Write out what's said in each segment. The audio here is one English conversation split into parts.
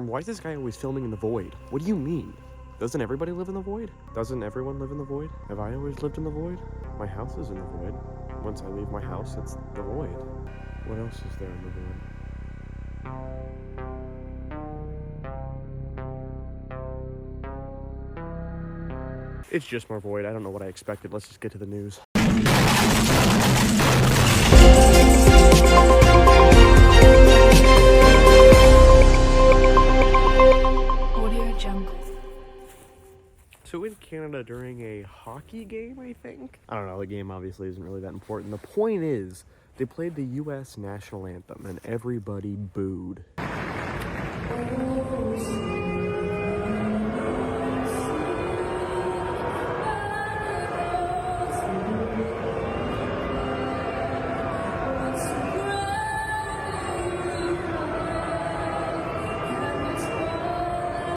why is this guy always filming in the void? What do you mean? Doesn't everybody live in the void? Doesn't everyone live in the void? Have I always lived in the void? My house is in the void. Once I leave my house, it's the void. What else is there in the void? It's just more void. I don't know what I expected. Let's just get to the news. So in Canada during a hockey game, I think? I don't know, the game obviously isn't really that important. The point is, they played the U.S. national anthem and everybody booed.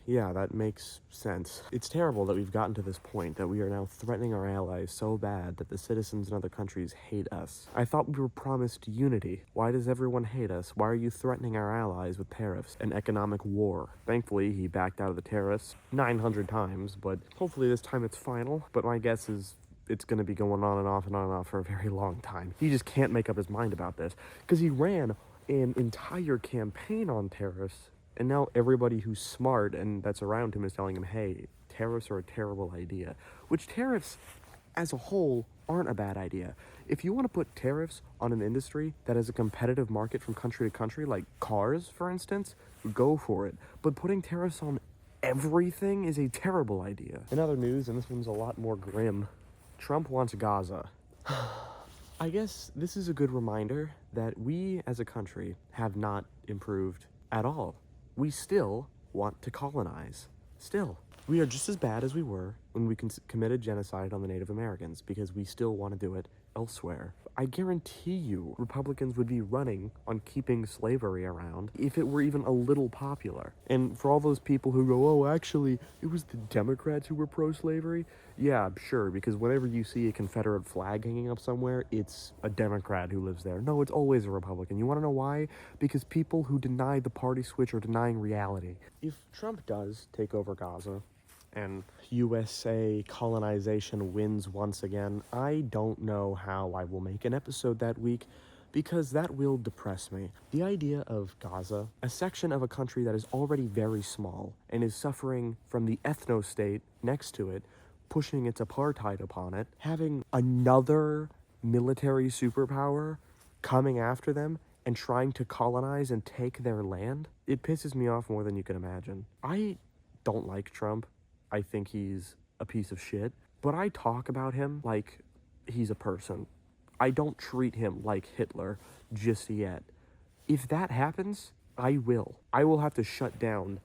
Yeah, that makes sense. It's terrible that we've gotten to this point, that we are now threatening our allies so bad that the citizens in other countries hate us. I thought we were promised unity. Why does everyone hate us? Why are you threatening our allies with tariffs and economic war? Thankfully, he backed out of the tariffs 900 times, but hopefully this time it's final. But my guess is it's going to be going on and off and on and off for a very long time. He just can't make up his mind about this, because he ran an entire campaign on tariffs. And now everybody who's smart and that's around him is telling him, hey, tariffs are a terrible idea. Which tariffs, as a whole, aren't a bad idea. If you want to put tariffs on an industry that has a competitive market from country to country, like cars, for instance, go for it. But putting tariffs on everything is a terrible idea. In other news, and this one's a lot more grim, Trump wants Gaza. I guess this is a good reminder that we, as a country, have not improved at all. We still want to colonize. Still. We are just as bad as we were when we committed genocide on the Native Americans, because we still want to do it elsewhere. I guarantee you Republicans would be running on keeping slavery around if it were even a little popular. And for all those people who go, oh, actually, it was the Democrats who were pro-slavery? Yeah, sure, because whenever you see a Confederate flag hanging up somewhere, it's a Democrat who lives there. No, it's always a Republican. You want to know why? Because people who deny the party switch are denying reality. If Trump does take over Gaza, and USA colonization wins once again, I don't know how I will make an episode that week, because that will depress me. The idea of Gaza, a section of a country that is already very small and is suffering from the ethno-state next to it, pushing its apartheid upon it, having another military superpower coming after them and trying to colonize and take their land, it pisses me off more than you can imagine. I don't like Trump. I think he's a piece of shit, but I talk about him like he's a person. I don't treat him like Hitler just yet. If that happens, I will. I will have to shut down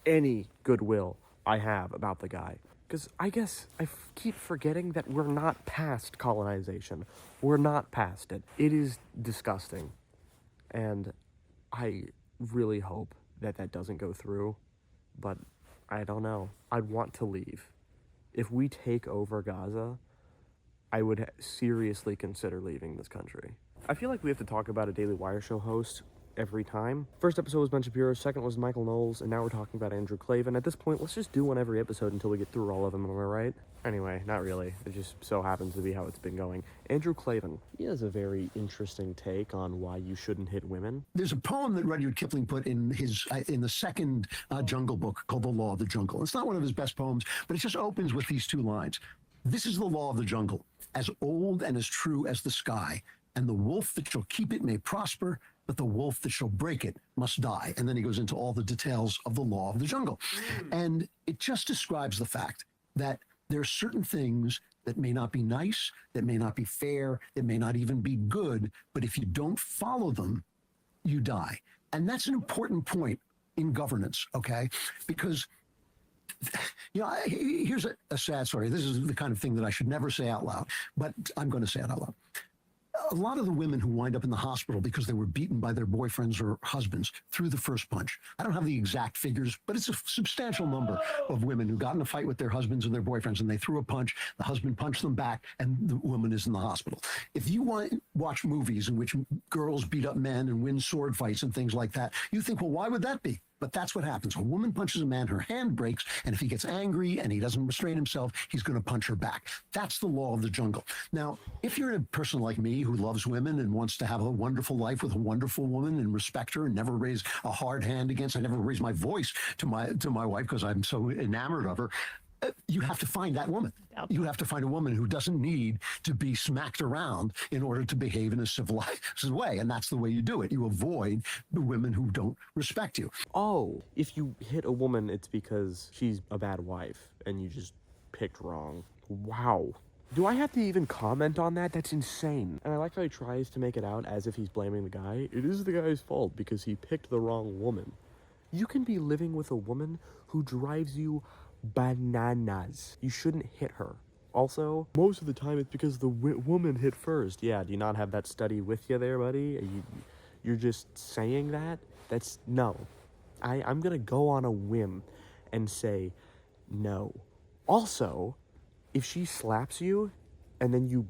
any goodwill I have about the guy. Because I guess I keep forgetting that we're not past colonization. We're not past it. It is disgusting. And I really hope that that doesn't go through, but I don't know. I'd want to leave. If we take over Gaza, I would seriously consider leaving this country. I feel like we have to talk about a Daily Wire show host every time. First episode was Ben Shapiro, second was Michael Knowles, and now we're talking about Andrew Klavan. At this point, let's just do one every episode until we get through all of them, am I right? Anyway, not really. It just so happens to be how it's been going. Andrew Klavan, he has a very interesting take on why you shouldn't hit women. There's a poem that Rudyard Kipling put in his in the second Jungle Book called The Law of the Jungle. It's not one of his best poems, but it just opens with these two lines. This is the law of the jungle, as old and as true as the sky, and the wolf that shall keep it may prosper, but the wolf that shall break it must die. And then he goes into all the details of the law of the jungle. And it just describes the fact that there are certain things that may not be nice, that may not be fair, that may not even be good, but if you don't follow them, you die. And that's an important point in governance, okay? Because, you know, here's a sad story. This is the kind of thing that I should never say out loud, but I'm going to say it out loud. A lot of the women who wind up in the hospital because they were beaten by their boyfriends or husbands threw the first punch. I don't have the exact figures, but it's a substantial number of women who got in a fight with their husbands and their boyfriends, and they threw a punch, the husband punched them back, and the woman is in the hospital. If you watch movies in which girls beat up men and win sword fights and things like that, you think, well, why would that be? But that's what happens. A woman punches a man, her hand breaks, and if he gets angry and he doesn't restrain himself, he's going to punch her back. That's the law of the jungle. Now, if you're a person like me who loves women and wants to have a wonderful life with a wonderful woman and respect her and never raise a hard hand against, I never raise my voice to my wife because I'm so enamored of her. You have to find that woman. You have to find a woman who doesn't need to be smacked around in order to behave in a civilized way. And that's the way you do it. You avoid the women who don't respect you. Oh, if you hit a woman, it's because she's a bad wife and you just picked wrong. Wow. Do I have to even comment on that? That's insane. And I like how he tries to make it out as if he's blaming the guy. It is the guy's fault because he picked the wrong woman. You can be living with a woman who drives you bananas. You shouldn't hit her. Also, most of the time it's because the woman hit first. Yeah, do you not have that study with you there, buddy? You're just saying that? That's no. I'm gonna go on a whim and say no. Also, if she slaps you and then you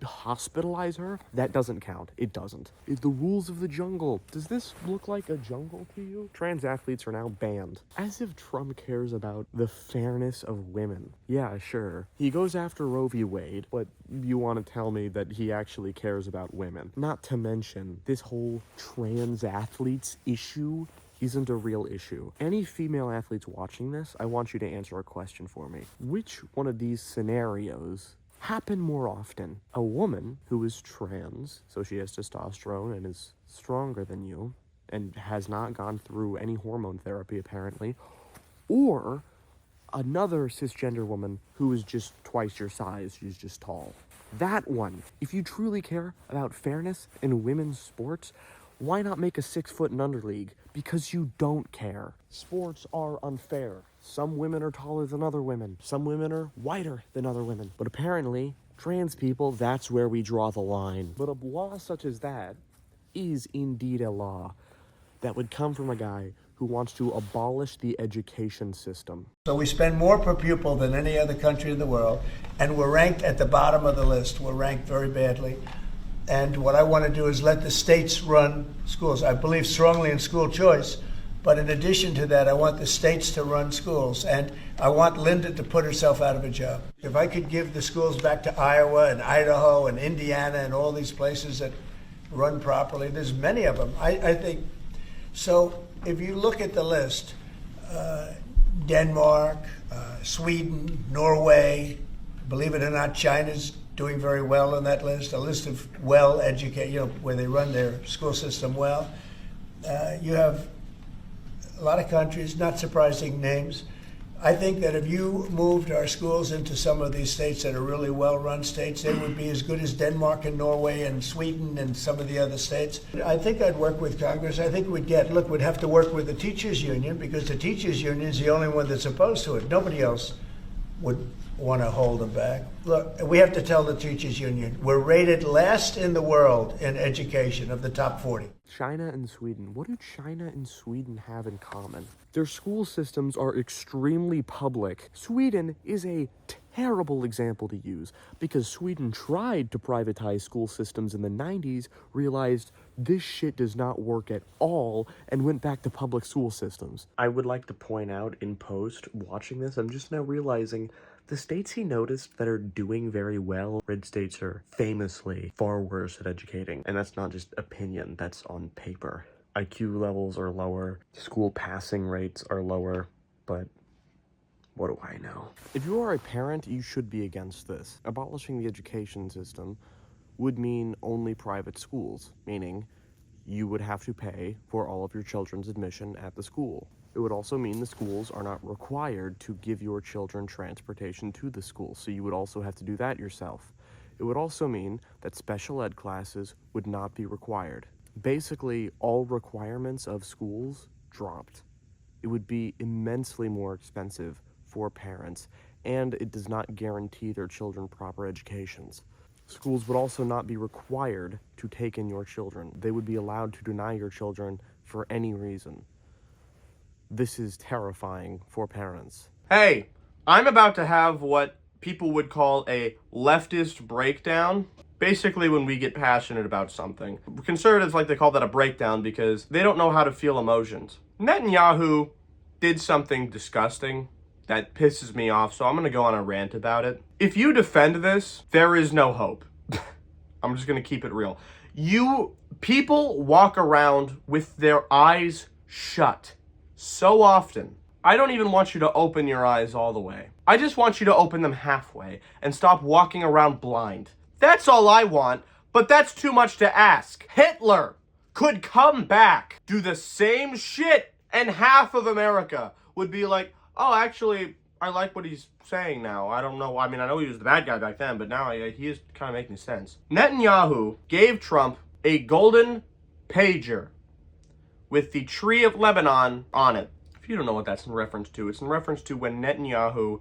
hospitalize her, that doesn't count. It doesn't. It's the rules of the jungle. Does this look like a jungle to you? Trans athletes are now banned. As if Trump cares about the fairness of women. Yeah, sure. He goes after Roe v. Wade, but you want to tell me that he actually cares about women. Not to mention, this whole trans athletes issue isn't a real issue. Any female athletes watching this, I want you to answer a question for me. Which one of these scenarios happen more often? A woman who is trans, so she has testosterone and is stronger than you, and has not gone through any hormone therapy apparently, or another cisgender woman who is just twice your size, she's just tall. That one, if you truly care about fairness in women's sports, why not make a 6 foot and under league? Because you don't care. Sports are unfair. Some women are taller than other women. Some women are whiter than other women. But apparently, trans people, that's where we draw the line. But a law such as that is indeed a law that would come from a guy who wants to abolish the education system. So we spend more per pupil than any other country in the world, and we're ranked at the bottom of the list. We're ranked very badly. And what I want to do is let the states run schools. I believe strongly in school choice, but in addition to that, I want the states to run schools. And I want Linda to put herself out of a job. If I could give the schools back to Iowa and Idaho and Indiana and all these places that run properly, there's many of them. I think, so if you look at the list, Denmark, Sweden, Norway, believe it or not, China's doing very well on that list, a list of well-educated, where they run their school system well. You have a lot of countries, not surprising names. I think that if you moved our schools into some of these states that are really well-run states, they would be as good as Denmark and Norway and Sweden and some of the other states. I think I'd work with Congress. I think we'd have to work with the teachers union, because the teachers union is the only one that's opposed to it. Nobody else would want to hold them back. Look, we have to tell the teachers union, we're rated last in the world in education of the top 40. China and Sweden. What do China and Sweden have in common? Their school systems are extremely public. Sweden is a terrible example to use because Sweden tried to privatize school systems in the 90s, realized this shit does not work at all, and went back to public school systems. I would like to point out in post, watching this, I'm just now realizing the states he noticed that are doing very well, red states are famously far worse at educating. And that's not just opinion, that's on paper. IQ levels are lower, school passing rates are lower, but what do I know? If you are a parent, you should be against this. Abolishing the education system would mean only private schools, meaning you would have to pay for all of your children's admission at the school. It would also mean the schools are not required to give your children transportation to the school, so you would also have to do that yourself. It would also mean that special ed classes would not be required. Basically, all requirements of schools dropped. It would be immensely more expensive for parents, and it does not guarantee their children proper educations. Schools would also not be required to take in your children. They would be allowed to deny your children for any reason. This is terrifying for parents. Hey, I'm about to have what people would call a leftist breakdown. Basically, when we get passionate about something. Conservatives like to call that a breakdown because they don't know how to feel emotions. Netanyahu did something disgusting that pisses me off, so I'm going to go on a rant about it. If you defend this, there is no hope. I'm just going to keep it real. People walk around with their eyes shut so often. I don't even want you to open your eyes all the way. I just want you to open them halfway and stop walking around blind. That's all I want, but that's too much to ask. Hitler could come back, do the same shit, and half of America would be like, oh, actually, I like what he's saying now. I don't know. I mean, I know he was the bad guy back then, but now he is kind of making sense. Netanyahu gave Trump a golden pager with the tree of Lebanon on it. If you don't know what that's in reference to, it's in reference to when Netanyahu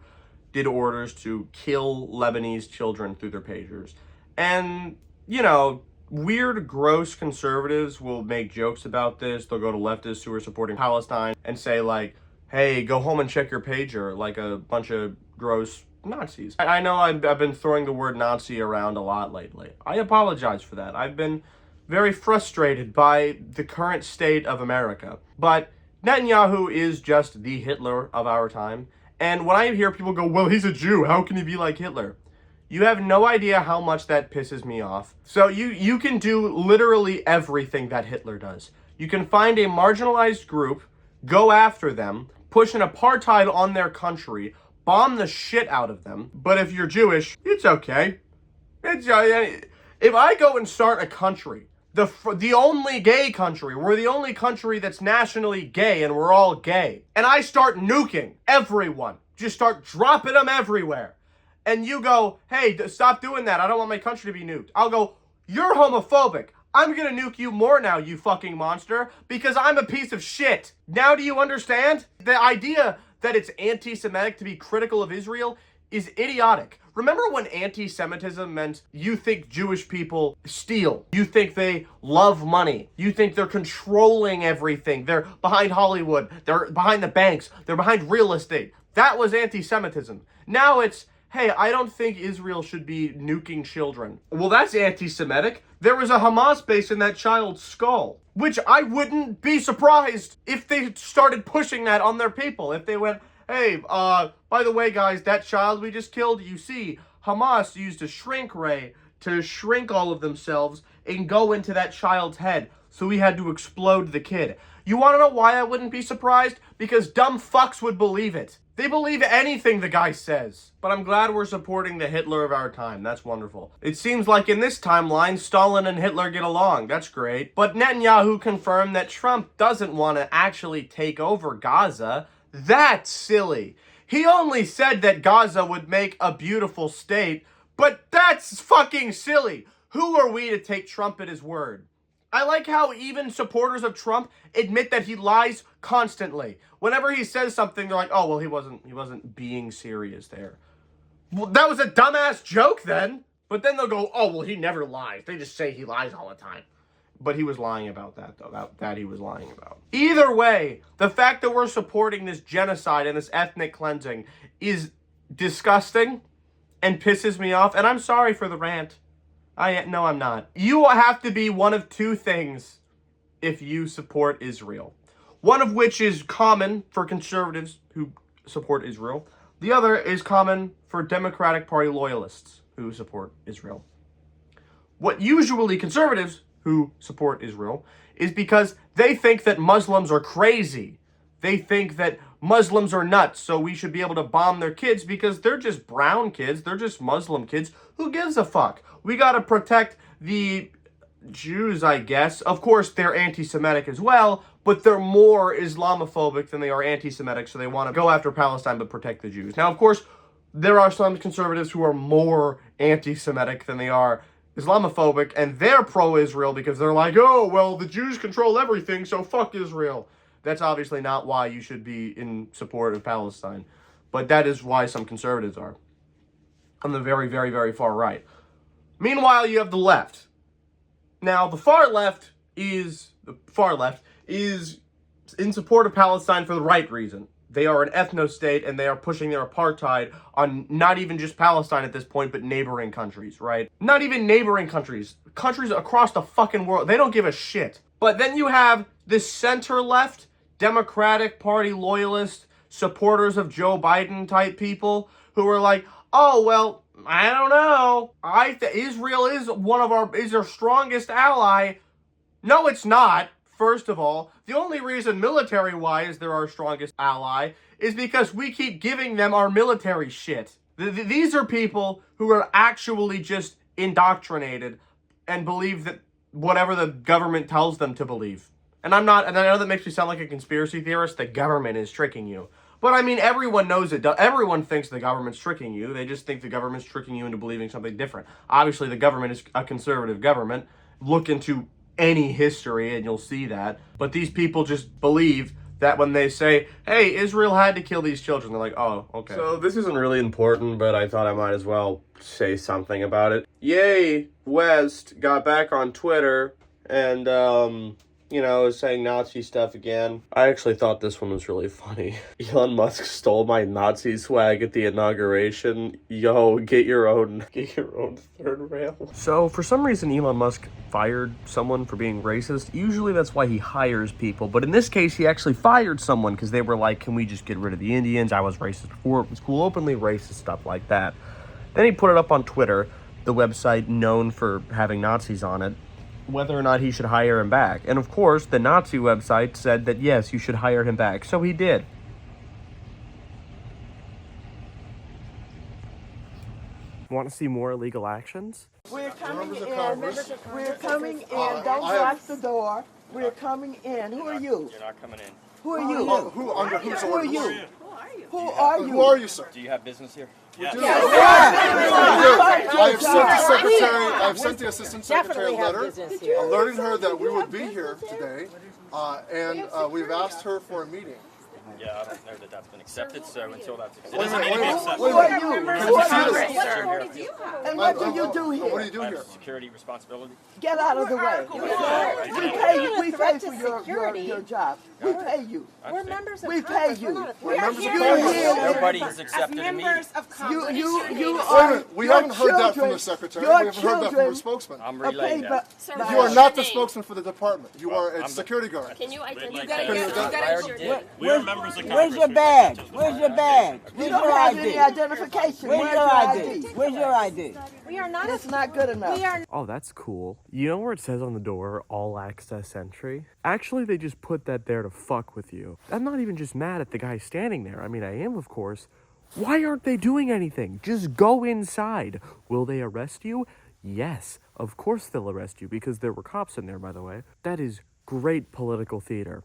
did orders to kill Lebanese children through their pagers. And, you know, weird, gross conservatives will make jokes about this. They'll go to leftists who are supporting Palestine and say, like, hey, go home and check your pager, like a bunch of gross Nazis. I know I've been throwing the word Nazi around a lot lately. I apologize for that. I've been very frustrated by the current state of America. But Netanyahu is just the Hitler of our time. And when I hear people go, well, he's a Jew, how can he be like Hitler? You have no idea how much that pisses me off. So you can do literally everything that Hitler does. You can find a marginalized group, go after them, push an apartheid on their country, bomb the shit out of them. But if you're Jewish, it's okay. If I go and start a country, the only gay country, we're the only country that's nationally gay and we're all gay, and I start nuking everyone, just start dropping them everywhere, and you go, hey, stop doing that, I don't want my country to be nuked. I'll go, you're homophobic. I'm gonna nuke you more now, you fucking monster, because I'm a piece of shit. Now do you understand? The idea that it's anti-Semitic to be critical of Israel is idiotic. Remember when anti-Semitism meant you think Jewish people steal, you think they love money, you think they're controlling everything, they're behind Hollywood, they're behind the banks, they're behind real estate. That was anti-Semitism. Now it's, hey, I don't think Israel should be nuking children. Well, that's anti-Semitic. There was a Hamas base in that child's skull, which I wouldn't be surprised if they started pushing that on their people. If they went, hey, by the way, guys, that child we just killed, you see, Hamas used a shrink ray to shrink all of themselves and go into that child's head. So we had to explode the kid. You want to know why I wouldn't be surprised? Because dumb fucks would believe it. They believe anything the guy says. But I'm glad we're supporting the Hitler of our time. That's wonderful. It seems like in this timeline, Stalin and Hitler get along. That's great. But Netanyahu confirmed that Trump doesn't want to actually take over Gaza. That's silly. He only said that Gaza would make a beautiful state, but that's fucking silly. Who are we to take Trump at his word? I like how even supporters of Trump admit that he lies constantly. Whenever he says something, they're like, oh, well, he wasn't being serious there. Well, that was a dumbass joke then. But then they'll go, oh, well, he never lies. They just say he lies all the time. But he was lying about that, though. That he was lying about. Either way, the fact that we're supporting this genocide and this ethnic cleansing is disgusting and pisses me off. And I'm sorry for the rant. No, I'm not. You have to be one of two things if you support Israel. One of which is common for conservatives who support Israel. The other is common for Democratic Party loyalists who support Israel. What usually conservatives who support Israel is because they think that Muslims are crazy. They think that Muslims are nuts, so we should be able to bomb their kids because they're just brown kids. They're just Muslim kids. Who gives a fuck? We gotta protect the Jews, I guess. Of course, they're anti-Semitic as well, but they're more Islamophobic than they are anti-Semitic, so they want to go after Palestine but protect the Jews. Now, of course, there are some conservatives who are more anti-Semitic than they are Islamophobic, and they're pro-Israel because they're like, oh, well, the Jews control everything, so fuck Israel. That's obviously not why you should be in support of Palestine, but that is why some conservatives are on the very, very, very far right. Meanwhile, you have the left. Now, the far left is in support of Palestine for the right reason. They are an ethno-state, and they are pushing their apartheid on not even just Palestine at this point, but neighboring countries, right? Not even neighboring countries. Countries across the fucking world. They don't give a shit. But then you have this center left Democratic Party loyalist supporters of Joe Biden type people who are like, oh, well, I don't know. Israel is our strongest ally. No, it's not. First of all, the only reason military-wise they're our strongest ally is because we keep giving them our military shit. These are people who are actually just indoctrinated and believe that whatever the government tells them to believe. And I know that makes me sound like a conspiracy theorist. The government is tricking you. But I mean, everyone knows it. Everyone thinks the government's tricking you. They just think the government's tricking you into believing something different. Obviously, the government is a conservative government. Look into any history and you'll see that. But these people just believe that when they say, hey, Israel had to kill these children, they're like, oh, okay. So this isn't really important, but I thought I might as well say something about it. Yay, West got back on Twitter and, is saying Nazi stuff again. I actually thought this one was really funny. Elon Musk stole my Nazi swag at the inauguration. Yo, get your own third rail. So, for some reason, Elon Musk fired someone for being racist. Usually that's why he hires people, but in this case, he actually fired someone because they were like, can we just get rid of the Indians? I was racist before. It was cool, openly racist stuff like that. Then he put it up on Twitter, the website known for having Nazis on it, whether or not he should hire him back. And of course, the Nazi website said that yes, you should hire him back. So he did. Want to see more illegal actions? We're coming in. We're coming in. Don't lock the door. We're coming in. Who are you? You're not coming in. Who are you? Who under whose Who are orders? you? Who are you? Who are you, sir? Do you have business here? Yes. Yeah. I have sent the assistant secretary a letter alerting her that we would be here today, and we've asked her for a meeting. Yeah, I don't know that that's been accepted, so until that's accepted. Wait a minute, Who are you? Who are you? What do you And what do you do here? What do you do here? Security responsibility. Get out of the way. We pay for your job. We pay you. We're members of We Congress. pay you. We are members of here Congress. Nobody has accepted a meeting. members of Congress. You Wait a are. minute, we your haven't heard that from children- the secretary. your We haven't heard that from children the spokesman. I'm are relaying paid that. Sir, You what's are your not the name? spokesman for the department. You are a I'm the- security guard. Can you identify? like You that. gotta I already did. We are members of Congress. Where's your badge? Where's your badge? You Where's don't your have any ID? identification. Where's Where's your your ID? ID? Where's your ID? We are not. It's not good enough. We are. Oh, that's cool. You know where it says on the door, all access entry? Actually, they just put that there to fuck with you. I'm not even just mad at the guy standing there. I mean, I am, of course. Why aren't they doing anything? Just go inside. Will they arrest you? Yes, of course they'll arrest you because there were cops in there, by the way. That is great political theater.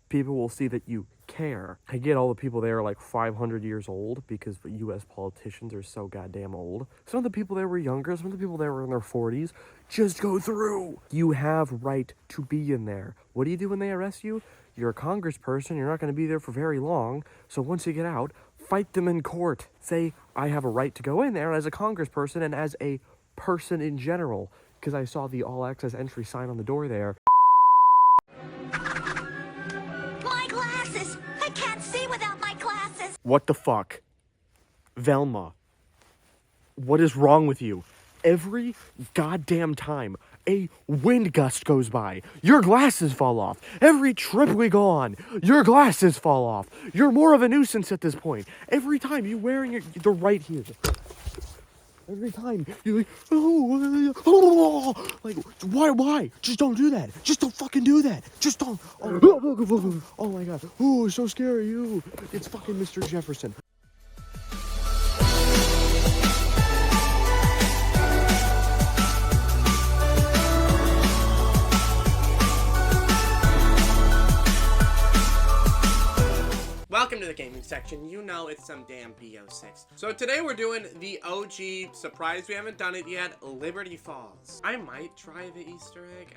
People will see that you care. I get all the people there are like 500 years old because the U.S. politicians are so goddamn old. Some of the people there were younger, some of the people there were in their 40s. Just go through. You have right to be in there. What do you do when they arrest you? You're a congressperson, you're not going to be there for very long, so once you get out, fight them in court. Say, I have a right to go in there as a congressperson and as a person in general, because I saw the all access entry sign on the door there. My glasses! I can't see without my glasses! What the fuck? Velma, what is wrong with you? Every goddamn time a wind gust goes by, your glasses fall off. Every trip we go on, your glasses fall off. You're more of a nuisance at this point. Every time you're wearing they're right here. Every time you're like, oh, like, why? Just don't do that. Just don't fucking do that. Just don't. Oh my god. Oh, so scary. Ooh. It's fucking Mr. Jefferson. Welcome to the gaming section. You know it's some damn BO6. So today we're doing the OG surprise. We haven't done it yet. Liberty Falls. I might try the Easter egg.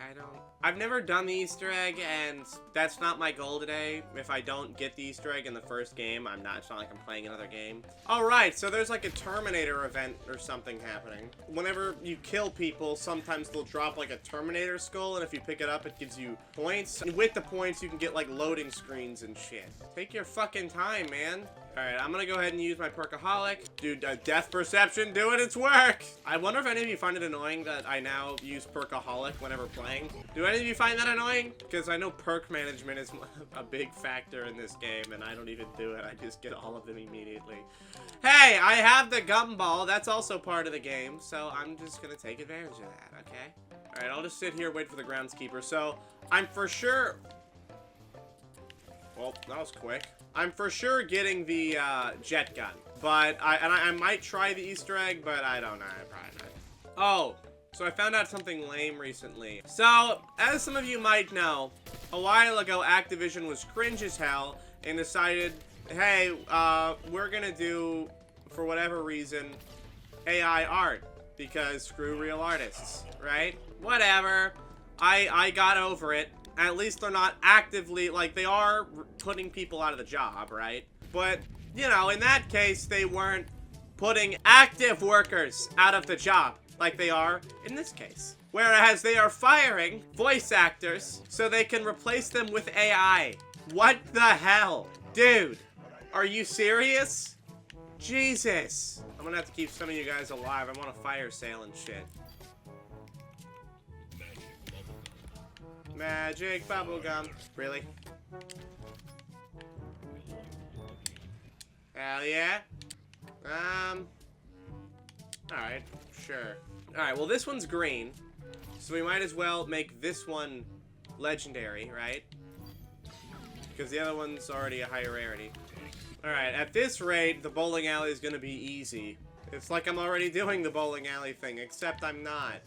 I've never done the Easter egg, and that's not my goal today. If I don't get the Easter egg in the first game, it's not like I'm playing another game. Alright, so there's like a Terminator event or something happening. Whenever you kill people, sometimes they'll drop like a Terminator skull, and if you pick it up, it gives you points. And with the points, you can get like loading screens and shit. Take your fucking time, man. Alright, I'm gonna go ahead and use my perkaholic. Dude, death perception doing its work! I wonder if any of you find it annoying that I now use perkaholic whenever playing. Do any of you find that annoying? Because I know perk management is a big factor in this game, and I don't even do it. I just get all of them immediately. Hey, I have the gumball. That's also part of the game, so I'm just gonna take advantage of that, okay? Alright, I'll just sit here, wait for the groundskeeper. So, I'm for sure... Well, that was quick. I'm for sure getting the jet gun, but I might try the Easter egg, but I don't know. Probably not. Oh, so I found out something lame recently. So, as some of you might know, a while ago Activision was cringe as hell and decided, hey, we're gonna do, for whatever reason, AI art because screw real artists, right? Whatever. I got over it. At least they're not actively, like, they are putting people out of the job, right? But, you know, in that case, they weren't putting active workers out of the job like they are in this case. Whereas they are firing voice actors so they can replace them with AI. What the hell? Dude, are you serious? Jesus. I'm gonna have to keep some of you guys alive. I'm on a fire sale and shit. Magic bubblegum. Really? Hell yeah. Alright, sure. Alright, well this one's green. So we might as well make this one legendary, right? Because the other one's already a higher rarity. Alright, at this rate, the bowling alley is gonna be easy. It's like I'm already doing the bowling alley thing, except I'm not.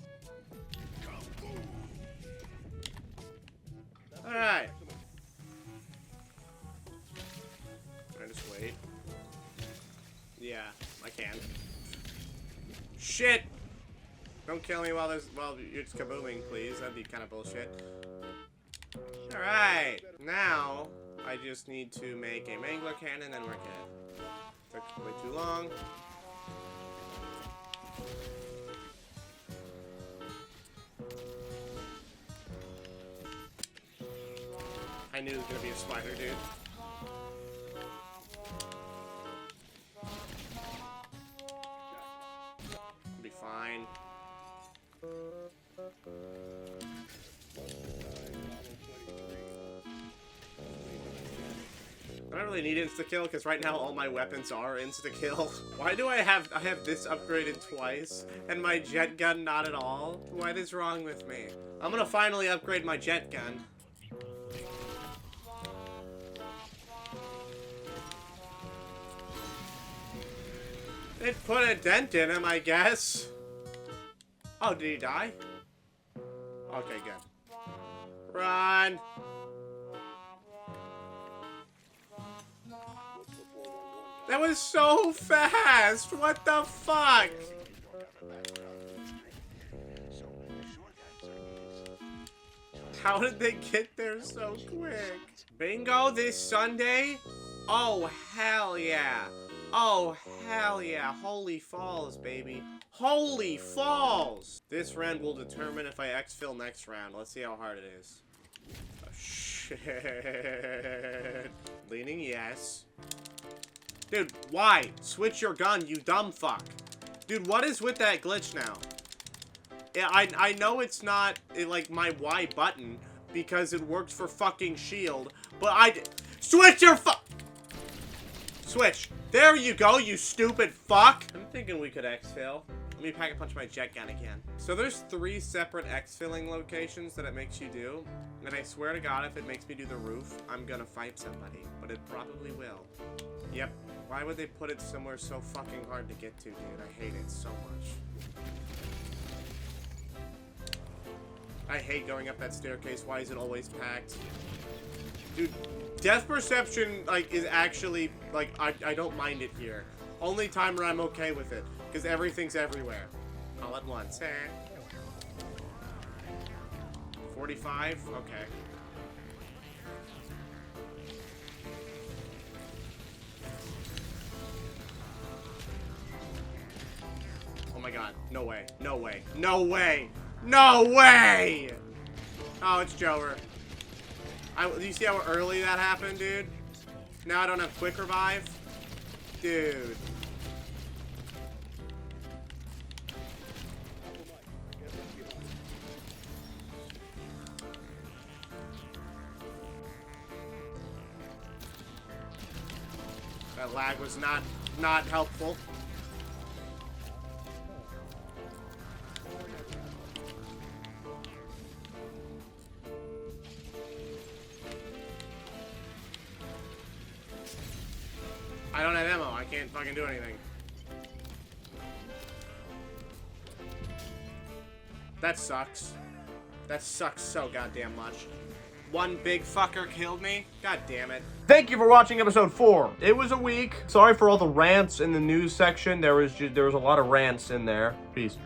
Alright. Can I just wait? Yeah, I can. Shit! Don't kill me while you're just kabooming, please. That'd be kind of bullshit. Alright. Now, I just need to make a mangler cannon and we're good. Took way too long. I knew it was gonna be a spider, dude. It'll be fine. I don't really need insta-kill because right now all my weapons are insta-kill. Why do I have this upgraded twice and my jet gun not at all? What is wrong with me? I'm gonna finally upgrade my jet gun. It put a dent in him, I guess. Oh, did he die? Okay, good. Run! That was so fast! What the fuck? How did they get there so quick? Bingo this Sunday? Oh, hell yeah. Oh, hell yeah. Holy Falls, baby. Holy Falls! This round will determine if I exfil next round. Let's see how hard it is. Oh, shit. Leaning yes. Dude, why? Switch your gun, you dumb fuck. Dude, what is with that glitch now? Yeah, I know it's not, like, my Y button, because it works for fucking shield, but switch your Switch. There you go, you stupid fuck. I'm thinking we could exfil. Let me pack a punch my jet gun again. So there's 3 separate exfilling locations that it makes you do. And I swear to God, if it makes me do the roof, I'm gonna fight somebody. But it probably will. Yep. Why would they put it somewhere so fucking hard to get to, dude? I hate it so much. I hate going up that staircase. Why is it always packed? Dude, death perception, like, is actually, like, I don't mind it here. Only time where I'm okay with it. Because everything's everywhere. All at once. 45? Okay. Oh my god. No way. No way. No way! No way! Oh, it's Jover. Do you see how early that happened, dude? Now I don't have quick revive. Dude. That lag was not helpful. I don't have ammo. I can't fucking do anything. That sucks. That sucks so goddamn much. One big fucker killed me? God damn it. Thank you for watching episode 4. It was a week. Sorry for all the rants in the news section. There was a lot of rants in there. Peace.